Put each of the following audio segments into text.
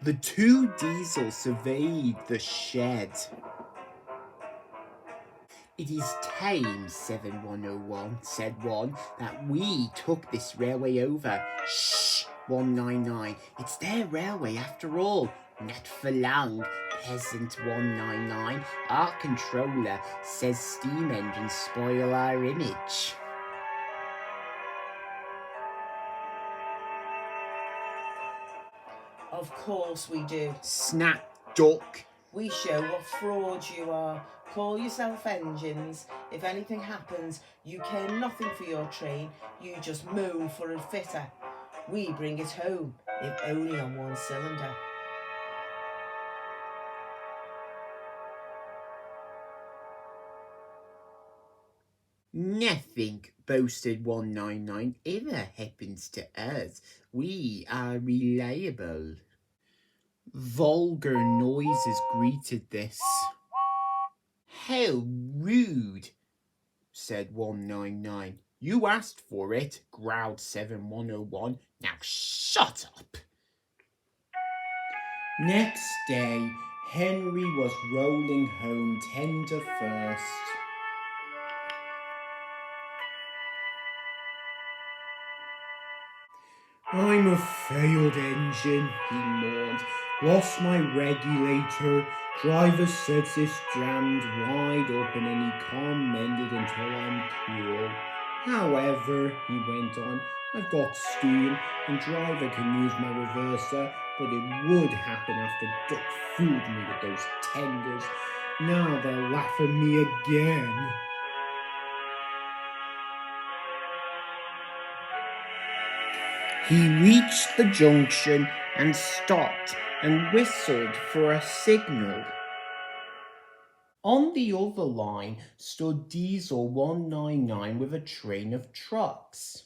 The two diesels surveyed the shed. "It is time, 7101, said one, that we took this railway over." "Shh, 199, it's their railway after all." "Not for long, peasant 199. Our controller says steam engines spoil our image." "Of course we do," snapped Duck. "We show what frauds you are. Call yourself engines. If anything happens, you care nothing for your train. You just moan for a fitter. We bring it home, if only on one cylinder." "Nothing," boasted 199, "ever happens to us. We are reliable." Vulgar noises greeted this. "How rude," said 199. "You asked for it," growled 7101. "Now shut up." Next day, Henry was rolling home tender first. "I'm a failed engine," he mourned. "Lost my regulator. Driver says it's jammed wide open and he can't mend it until I'm cool. However," he went on, "I've got steam and driver can use my reverser, but it would happen after Duck fooled me with those tenders. Now they'll laugh at me again." He reached the junction and stopped and whistled for a signal. On the other line stood Diesel 199 with a train of trucks.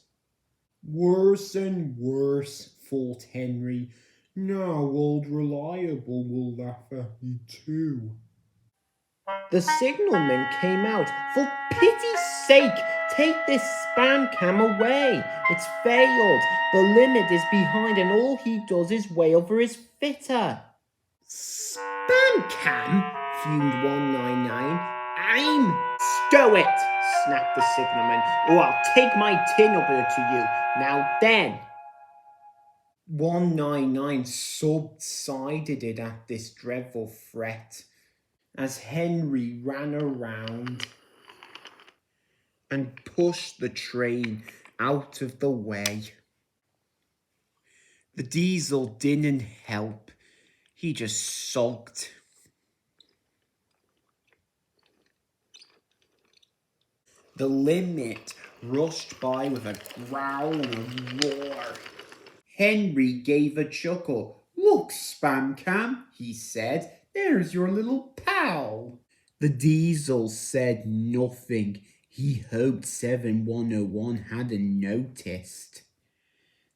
"Worse and worse," thought Henry. "Now old Reliable will laugh at me too." The signalman came out. "For pity's sake, take this spam cam away. It's failed. The limit is behind and all he does is wail for his fitter." "Spam cam?" fumed 199. "I'm—" "Stow it," snapped the signalman, "or I'll take my tin over to you. Now then." 199 subsided at this dreadful threat as Henry ran around and pushed the train out of the way. The diesel didn't help. He just sulked. The limit rushed by with a growl and a roar. Henry gave a chuckle. "Look, Spam Cam," he said. "There's your little pal." The diesel said nothing. He hoped 7101 hadn't noticed.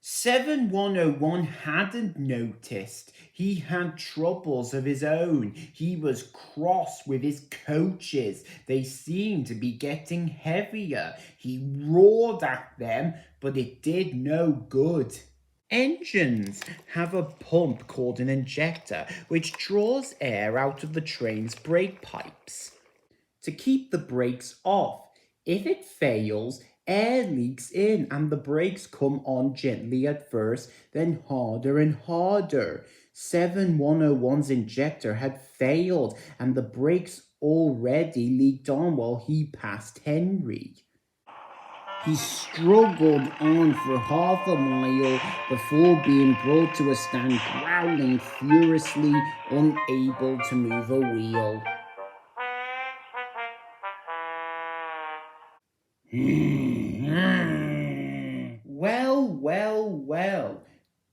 7101 hadn't noticed. He had troubles of his own. He was cross with his coaches. They seemed to be getting heavier. He roared at them, but it did no good. Engines have a pump called an injector, which draws air out of the train's brake pipes to keep the brakes off. If it fails, air leaks in and the brakes come on gently at first, then harder and harder. 7101's injector had failed and the brakes already leaked on while he passed Henry. He struggled on for half a mile before being brought to a stand, growling furiously, unable to move a wheel. "Well, well, well.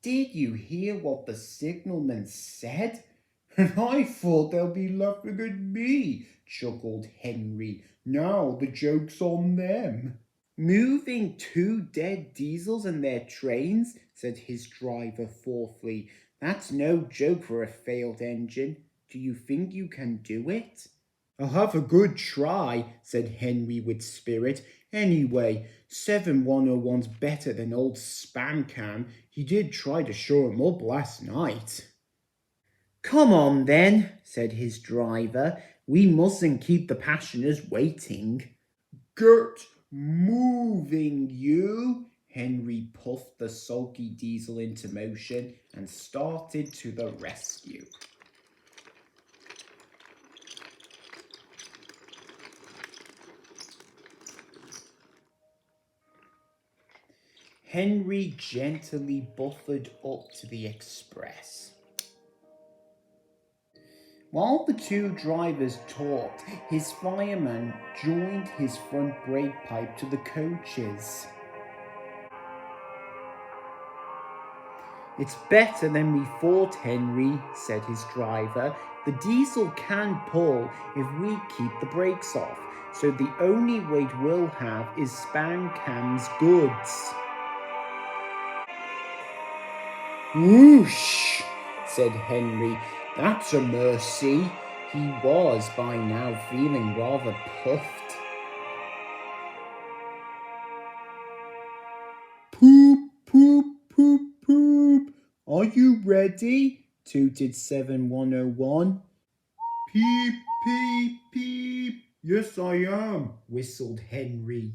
Did you hear what the signalman said? And I thought they'll be laughing at me," chuckled Henry. "Now the joke's on them." "Moving two dead diesels and their trains," said his driver thoughtfully. "That's no joke for a failed engine. Do you think you can do it?" "I'll have a good try," said Henry with spirit. "Anyway, 7101's better than old Spam Cam. He did try to show him up last night." "Come on then," said his driver. "We mustn't keep the passengers waiting." "Get moving, you!" Henry puffed the sulky diesel into motion and started to the rescue. Henry gently buffered up to the express. While the two drivers talked, his fireman joined his front brake pipe to the coaches. "It's better than we thought, Henry," said his driver. "The diesel can pull if we keep the brakes off, so the only weight we'll have is Spancam's goods." "Whoosh," said Henry. "That's a mercy." He was by now feeling rather puffed. "Poop, poop, poop, poop. Are you ready?" tooted 7101. "Peep, peep, peep. Yes, I am," whistled Henry.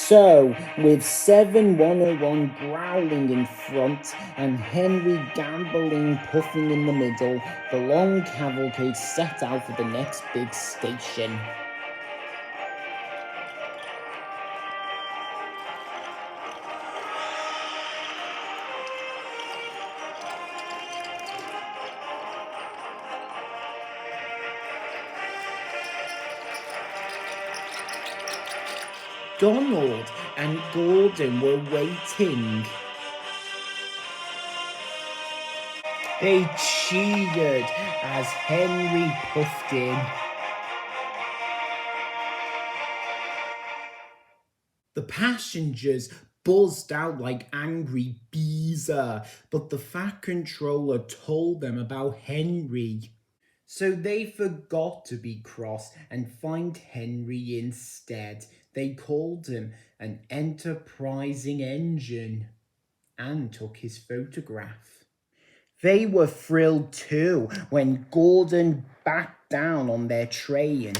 So, with 7101 growling in front and Henry gambling puffing in the middle, the long cavalcade set out for the next big station. Donald and Gordon were waiting. They cheered as Henry puffed in. The passengers buzzed out like angry bees, but the Fat Controller told them about Henry. So they forgot to be cross and find Henry instead. They called him an enterprising engine and took his photograph. They were thrilled too when Gordon backed down on their train.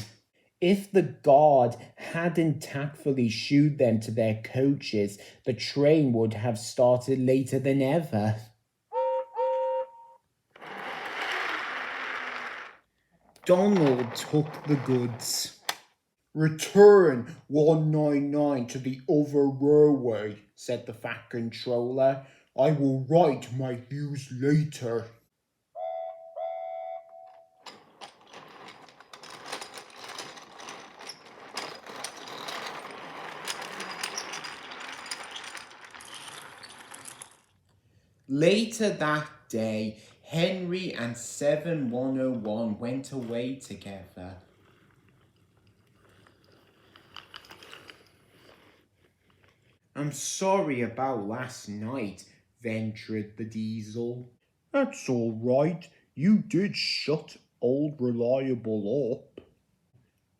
If the guard hadn't tactfully shooed them to their coaches, the train would have started later than ever. Donald took the goods. "Return 199 to the other railway," said the Fat Controller. "I will write my views later." Later that day, Henry and 7101 went away together. "I'm sorry about last night," ventured the Diesel. "That's all right. You did shut old Reliable up."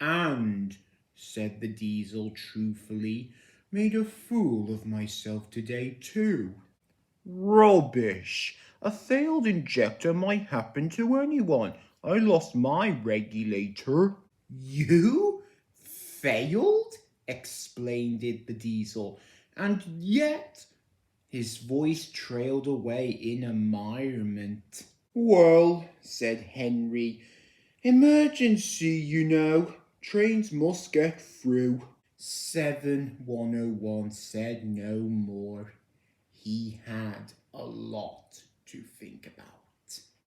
"And," said the Diesel truthfully, "made a fool of myself today too." "Rubbish! A failed injector might happen to anyone. I lost my regulator." "You failed?" explained the Diesel. "And yet—" His voice trailed away in amirement. "Well," said Henry, "emergency, you know. Trains must get through." 7101 said no more. He had a lot to think about.